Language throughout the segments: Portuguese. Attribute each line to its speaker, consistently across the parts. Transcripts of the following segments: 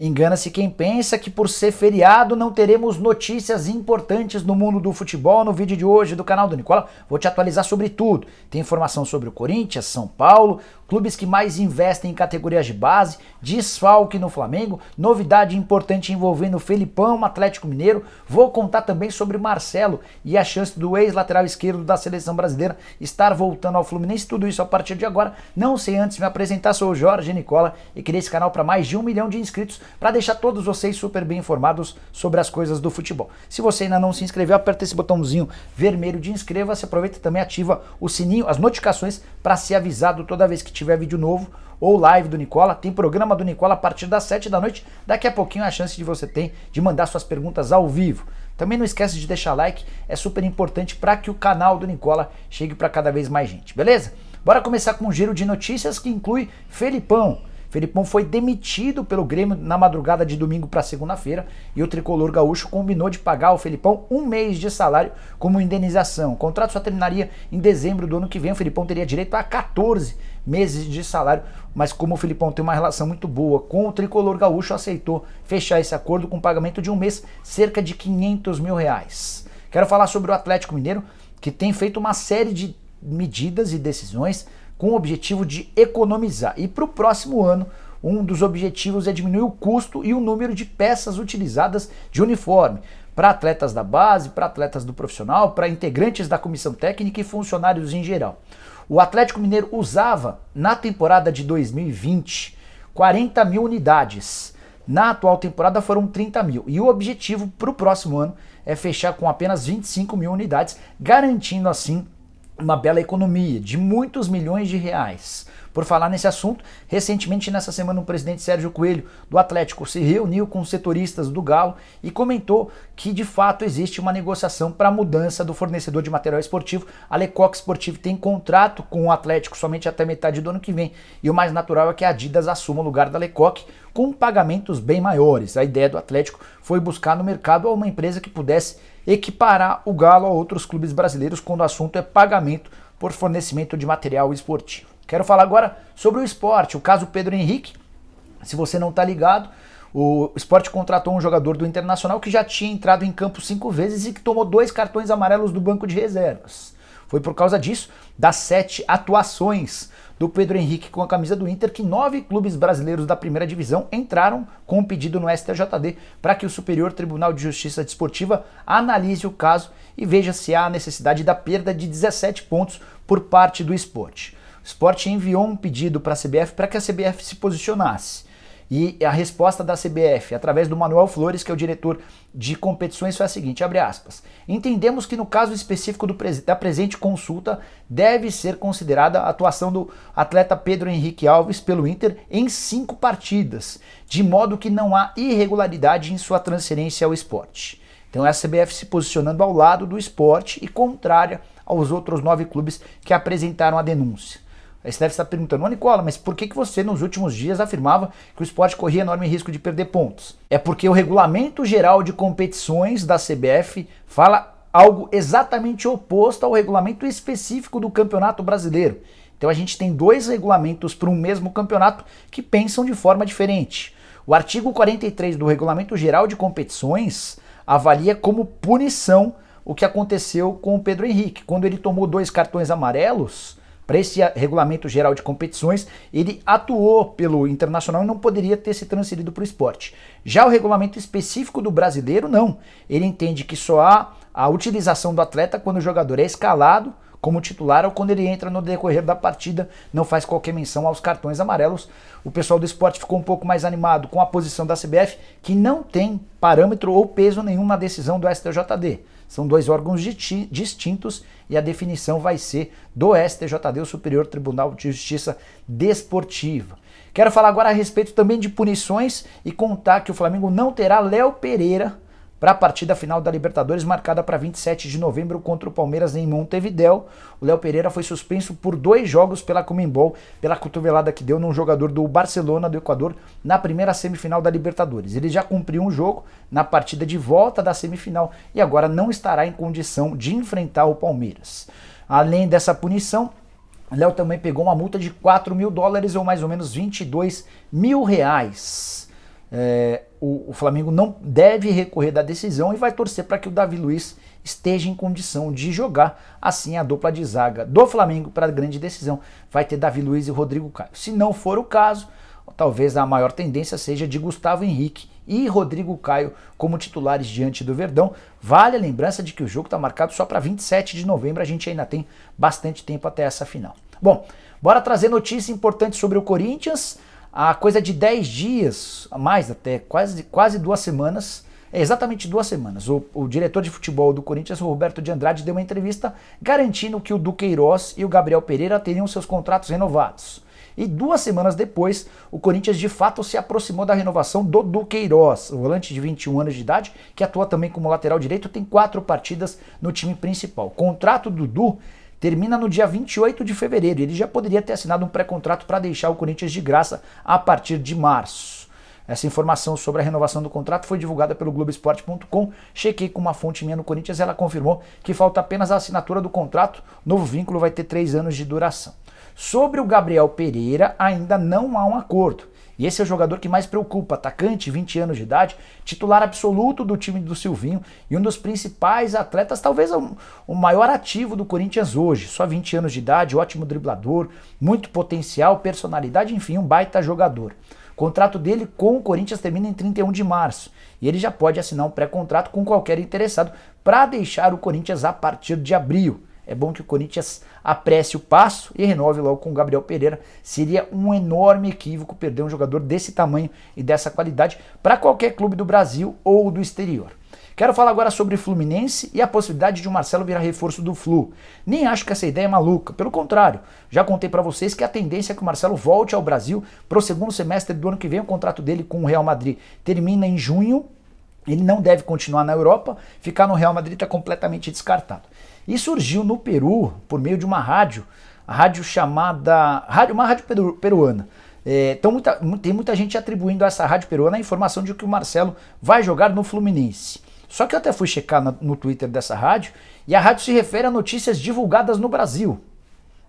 Speaker 1: Engana-se quem pensa que por ser feriado não teremos notícias importantes no mundo do futebol. No vídeo de hoje do canal do Nicola vou te atualizar sobre tudo. Tem informação sobre o Corinthians, São Paulo, clubes que mais investem em categorias de base, desfalque no Flamengo, novidade importante envolvendo o Felipão, Atlético Mineiro. Vou contar também sobre Marcelo e a chance do ex-lateral esquerdo da seleção brasileira estar voltando ao Fluminense. Tudo isso a partir de agora. Não sei antes me apresentar, sou o Jorge Nicola e criei esse canal para mais de 1 milhão de inscritos, para deixar todos vocês super bem informados sobre as coisas do futebol. Se você ainda não se inscreveu, aperta esse botãozinho vermelho de inscreva-se, aproveita e também ativa o sininho, as notificações, para ser avisado toda vez que tiver vídeo novo ou live do Nicola. Tem programa do Nicola a partir das 7 da noite, daqui a pouquinho a chance de você ter de mandar suas perguntas ao vivo. Também não esquece de deixar like, é super importante para que o canal do Nicola chegue para cada vez mais gente, beleza? Bora começar com um giro de notícias que inclui Felipão. Felipão foi demitido pelo Grêmio na madrugada de domingo para segunda-feira e o tricolor gaúcho combinou de pagar ao Felipão 1 mês de salário como indenização. O contrato só terminaria em dezembro do ano que vem. O Felipão teria direito a 14 meses de salário, mas como o Felipão tem uma relação muito boa com o tricolor gaúcho, aceitou fechar esse acordo com pagamento de um mês, cerca de R$500 mil. Quero falar sobre o Atlético Mineiro, que tem feito uma série de medidas e decisões com o objetivo de economizar. E para o próximo ano, um dos objetivos é diminuir o custo e o número de peças utilizadas de uniforme para atletas da base, para atletas do profissional, para integrantes da comissão técnica e funcionários em geral. O Atlético Mineiro usava, na temporada de 2020, 40 mil unidades. Na atual temporada foram 30 mil. E o objetivo para o próximo ano é fechar com apenas 25 mil unidades, garantindo assim uma bela economia de muitos milhões de reais. Por falar nesse assunto, recentemente nessa semana o presidente Sérgio Coelho do Atlético se reuniu com os setoristas do Galo e comentou que de fato existe uma negociação para a mudança do fornecedor de material esportivo. A Lecoq Sportive tem contrato com o Atlético somente até metade do ano que vem e o mais natural é que a Adidas assuma o lugar da Lecoq com pagamentos bem maiores. A ideia do Atlético foi buscar no mercado uma empresa que pudesse equiparar o Galo a outros clubes brasileiros quando o assunto é pagamento por fornecimento de material esportivo. Quero falar agora sobre o Sport, o caso Pedro Henrique. Se você não está ligado, o Sport contratou um jogador do Internacional que já tinha entrado em campo 5 vezes e que tomou 2 cartões amarelos do banco de reservas. Foi por causa disso, das 7 atuações do Pedro Henrique com a camisa do Inter, que 9 clubes brasileiros da primeira divisão entraram com um pedido no STJD para que o Superior Tribunal de Justiça Desportiva analise o caso e veja se há necessidade da perda de 17 pontos por parte do Sport. O Sport enviou um pedido para a CBF para que a CBF se posicionasse. E a resposta da CBF, através do Manuel Flores, que é o diretor de competições, foi a seguinte, abre aspas, entendemos que no caso específico da presente consulta deve ser considerada a atuação do atleta Pedro Henrique Alves pelo Inter em 5 partidas, de modo que não há irregularidade em sua transferência ao Sport. Então é a CBF se posicionando ao lado do Sport e contrária aos outros 9 clubes que apresentaram a denúncia. Aí você deve estar perguntando, Nicola, mas por que você nos últimos dias afirmava que o Sport corria enorme risco de perder pontos? É porque o Regulamento Geral de Competições da CBF fala algo exatamente oposto ao regulamento específico do Campeonato Brasileiro. Então a gente tem 2 regulamentos para um mesmo campeonato que pensam de forma diferente. O artigo 43 do Regulamento Geral de Competições avalia como punição o que aconteceu com o Pedro Henrique. Quando ele tomou 2 cartões amarelos, para esse regulamento geral de competições, ele atuou pelo Internacional e não poderia ter se transferido para o Sport. Já o regulamento específico do brasileiro, não. Ele entende que só há a utilização do atleta quando o jogador é escalado como titular ou quando ele entra no decorrer da partida, não faz qualquer menção aos cartões amarelos. O pessoal do Sport ficou um pouco mais animado com a posição da CBF, que não tem parâmetro ou peso nenhum na decisão do STJD. São 2 órgãos distintos e a definição vai ser do STJD, o Superior Tribunal de Justiça Desportiva. Quero falar agora a respeito também de punições e contar que o Flamengo não terá Léo Pereira para a partida final da Libertadores, marcada para 27 de novembro contra o Palmeiras em Montevidéu. O Léo Pereira foi suspenso por 2 jogos pela Conmebol, pela cotovelada que deu num jogador do Barcelona do Equador na primeira semifinal da Libertadores. Ele já cumpriu um jogo na partida de volta da semifinal e agora não estará em condição de enfrentar o Palmeiras. Além dessa punição, Léo também pegou uma multa de $4 mil ou mais ou menos R$22 mil. O Flamengo não deve recorrer da decisão e vai torcer para que o Davi Luiz esteja em condição de jogar. Assim, a dupla de zaga do Flamengo para a grande decisão vai ter Davi Luiz e Rodrigo Caio. Se não for o caso, talvez a maior tendência seja de Gustavo Henrique e Rodrigo Caio como titulares diante do Verdão. Vale a lembrança de que o jogo está marcado só para 27 de novembro, a gente ainda tem bastante tempo até essa final. Bom, bora trazer notícia importante sobre o Corinthians. Há coisa de 10 dias, mais até, quase 2 semanas, exatamente 2 semanas, o diretor de futebol do Corinthians, o Roberto de Andrade, deu uma entrevista garantindo que o Duqueiroz e o Gabriel Pereira teriam seus contratos renovados. E 2 semanas depois, o Corinthians de fato se aproximou da renovação do Duqueiroz, o volante de 21 anos de idade, que atua também como lateral direito, tem 4 partidas no time principal. O contrato do Dudu termina no dia 28 de fevereiro e ele já poderia ter assinado um pré-contrato para deixar o Corinthians de graça a partir de março. Essa informação sobre a renovação do contrato foi divulgada pelo Globoesporte.com. Chequei com uma fonte minha no Corinthians e ela confirmou que falta apenas a assinatura do contrato. Novo vínculo vai ter 3 anos de duração. Sobre o Gabriel Pereira, ainda não há um acordo. E esse é o jogador que mais preocupa, atacante, 20 anos de idade, titular absoluto do time do Silvinho e um dos principais atletas, talvez o maior ativo do Corinthians hoje. Só 20 anos de idade, ótimo driblador, muito potencial, personalidade, enfim, um baita jogador. O contrato dele com o Corinthians termina em 31 de março e ele já pode assinar um pré-contrato com qualquer interessado para deixar o Corinthians a partir de abril. É bom que o Corinthians apresse o passo e renove logo com o Gabriel Pereira. Seria um enorme equívoco perder um jogador desse tamanho e dessa qualidade para qualquer clube do Brasil ou do exterior. Quero falar agora sobre Fluminense e a possibilidade de o Marcelo virar reforço do Flu. Nem acho que essa ideia é maluca, pelo contrário. Já contei para vocês que a tendência é que o Marcelo volte ao Brasil para o segundo semestre do ano que vem. O contrato dele com o Real Madrid termina em junho. Ele não deve continuar na Europa, ficar no Real Madrid está completamente descartado. E surgiu no Peru, por meio de uma rádio, a rádio chamada, uma rádio peruana. Então tem muita gente atribuindo a essa rádio peruana a informação de que o Marcelo vai jogar no Fluminense. Só que eu até fui checar no Twitter dessa rádio, e a rádio se refere a notícias divulgadas no Brasil.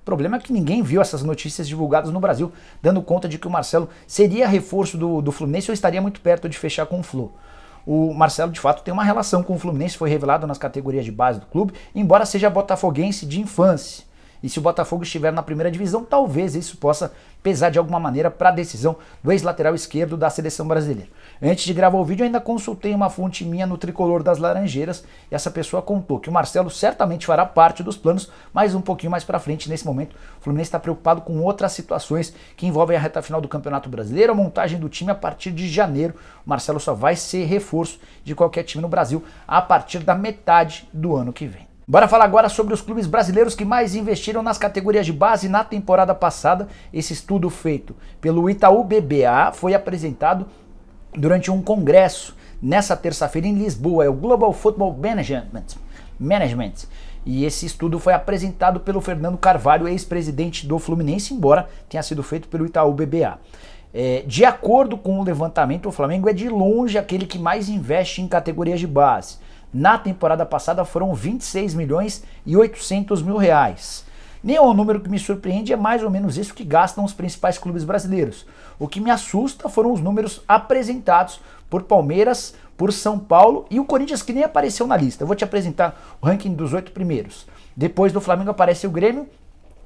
Speaker 1: O problema é que ninguém viu essas notícias divulgadas no Brasil, dando conta de que o Marcelo seria reforço do Fluminense ou estaria muito perto de fechar com o Flu. O Marcelo, de fato, tem uma relação com o Fluminense, foi revelado nas categorias de base do clube, embora seja botafoguense de infância. E se o Botafogo estiver na primeira divisão, talvez isso possa pesar de alguma maneira para a decisão do ex-lateral esquerdo da seleção brasileira. Antes de gravar o vídeo, eu ainda consultei uma fonte minha no Tricolor das Laranjeiras, e essa pessoa contou que o Marcelo certamente fará parte dos planos, mas um pouquinho mais para frente. Nesse momento, o Fluminense está preocupado com outras situações que envolvem a reta final do Campeonato Brasileiro, a montagem do time a partir de janeiro. O Marcelo só vai ser reforço de qualquer time no Brasil a partir da metade do ano que vem. Bora falar agora sobre os clubes brasileiros que mais investiram nas categorias de base na temporada passada. Esse estudo feito pelo Itaú BBA foi apresentado durante um congresso nessa terça-feira em Lisboa, é o Global Football Management. E esse estudo foi apresentado pelo Fernando Carvalho, ex-presidente do Fluminense, embora tenha sido feito pelo Itaú BBA. De acordo com o levantamento, o Flamengo é de longe aquele que mais investe em categorias de base. Na temporada passada foram 26 milhões e 800 mil reais. Nem é um número que me surpreende, é mais ou menos isso que gastam os principais clubes brasileiros. O que me assusta foram os números apresentados por Palmeiras, por São Paulo e o Corinthians, que nem apareceu na lista. Eu vou te apresentar o ranking dos 8 primeiros. Depois do Flamengo aparece o Grêmio,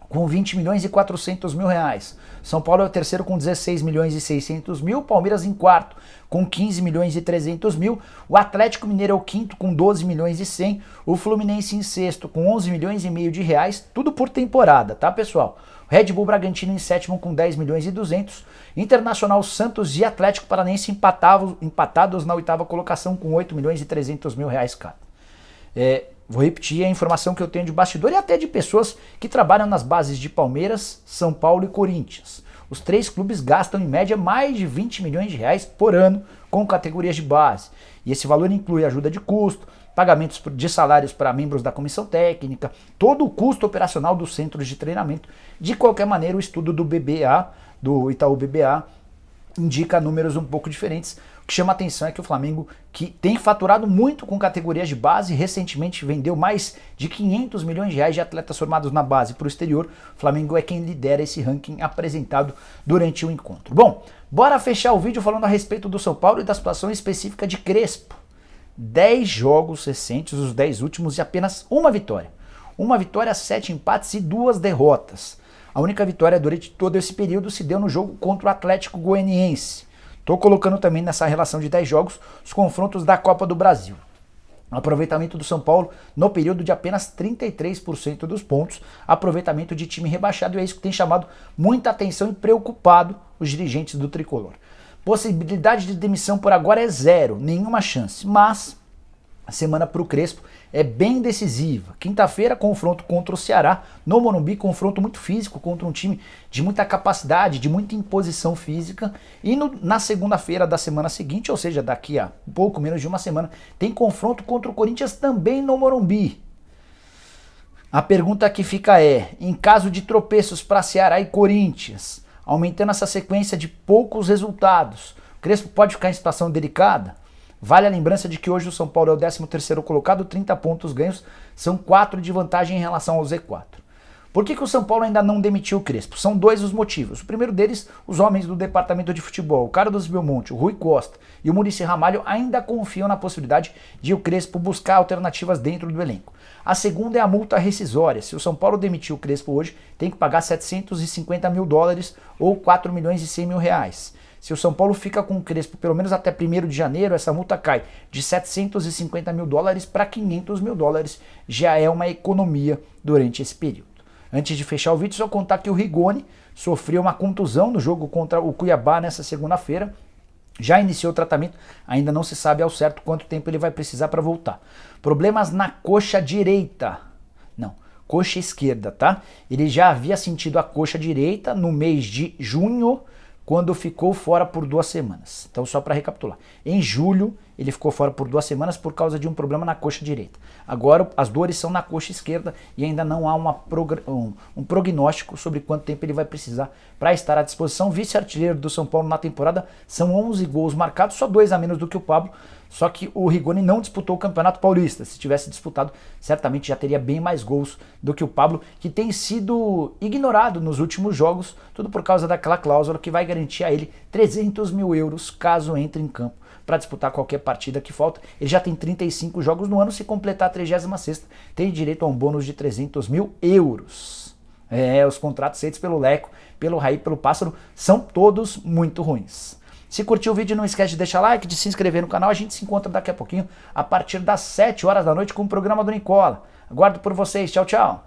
Speaker 1: com 20 milhões e 400 mil reais. São Paulo é o terceiro com 16 milhões e 600 mil, Palmeiras em quarto com 15 milhões e 300 mil, o Atlético Mineiro é o quinto com 12 milhões e 100, o Fluminense em sexto com 11 milhões e meio de reais, tudo por temporada, tá pessoal? Red Bull Bragantino em sétimo com 10 milhões e 200, Internacional, Santos e Atlético Paranaense empatados na oitava colocação com 8 milhões e 300 mil reais cada. Vou repetir a informação que eu tenho de bastidor e até de pessoas que trabalham nas bases de Palmeiras, São Paulo e Corinthians. Os 3 clubes gastam em média mais de 20 milhões de reais por ano com categorias de base. E esse valor inclui ajuda de custo, pagamentos de salários para membros da comissão técnica, todo o custo operacional dos centros de treinamento. De qualquer maneira, o estudo do BBA, do Itaú BBA, indica números um pouco diferentes. O que chama a atenção é que o Flamengo, que tem faturado muito com categorias de base, recentemente vendeu mais de 500 milhões de reais de atletas formados na base para o exterior. O Flamengo é quem lidera esse ranking apresentado durante o encontro. Bom, bora fechar o vídeo falando a respeito do São Paulo e da situação específica de Crespo. 10 jogos recentes, os 10 últimos, e apenas uma vitória. Uma vitória, 7 empates e 2 derrotas. A única vitória durante todo esse período se deu no jogo contra o Atlético Goianiense. Estou colocando também nessa relação de 10 jogos os confrontos da Copa do Brasil. O aproveitamento do São Paulo no período de apenas 33% dos pontos, aproveitamento de time rebaixado, e é isso que tem chamado muita atenção e preocupado os dirigentes do Tricolor. Possibilidade de demissão por agora é zero, nenhuma chance, mas a semana para o Crespo é bem decisiva. Quinta-feira, confronto contra o Ceará, no Morumbi, confronto muito físico contra um time de muita capacidade, de muita imposição física. E na segunda-feira da semana seguinte, ou seja, daqui a um pouco menos de uma semana, tem confronto contra o Corinthians também no Morumbi. A pergunta que fica é, em caso de tropeços para Ceará e Corinthians, aumentando essa sequência de poucos resultados, o Crespo pode ficar em situação delicada? Vale a lembrança de que hoje o São Paulo é o 13º colocado, 30 pontos ganhos, são 4 de vantagem em relação ao Z4. Por que o São Paulo ainda não demitiu o Crespo? São 2 os motivos. O primeiro deles, os homens do departamento de futebol, o Carlos Belmonte, o Rui Costa e o Muricy Ramalho ainda confiam na possibilidade de o Crespo buscar alternativas dentro do elenco. A segunda é a multa rescisória. Se o São Paulo demitir o Crespo hoje, tem que pagar $750 mil ou 4 milhões e 100 mil reais. Se o São Paulo fica com o Crespo pelo menos até 1º de janeiro, essa multa cai de $750 mil para $500 mil. Já é uma economia durante esse período. Antes de fechar o vídeo, só contar que o Rigoni sofreu uma contusão no jogo contra o Cuiabá nessa segunda-feira. Já iniciou o tratamento, ainda não se sabe ao certo quanto tempo ele vai precisar para voltar. Problemas na coxa direita. Não, coxa esquerda, tá? Ele já havia sentido a coxa direita no mês de junho, quando ficou fora por 2 semanas. Então, só para recapitular. Em julho, ele ficou fora por 2 semanas por causa de um problema na coxa direita. Agora, as dores são na coxa esquerda e ainda não há um prognóstico sobre quanto tempo ele vai precisar para estar à disposição. Vice-artilheiro do São Paulo na temporada, são 11 gols marcados, só 2 a menos do que o Pablo. Só que o Rigoni não disputou o Campeonato Paulista. Se tivesse disputado, certamente já teria bem mais gols do que o Pablo, que tem sido ignorado nos últimos jogos, tudo por causa daquela cláusula que vai garantir a ele 300 mil euros caso entre em campo para disputar qualquer partida que falta. Ele já tem 35 jogos no ano, se completar a 36ª, tem direito a um bônus de 300 mil euros. Os contratos feitos pelo Leco, pelo Raí, pelo Pássaro, são todos muito ruins. Se curtiu o vídeo, não esquece de deixar like, de se inscrever no canal. A gente se encontra daqui a pouquinho, a partir das 7 horas da noite, com o programa do Nicola. Aguardo por vocês. Tchau, tchau.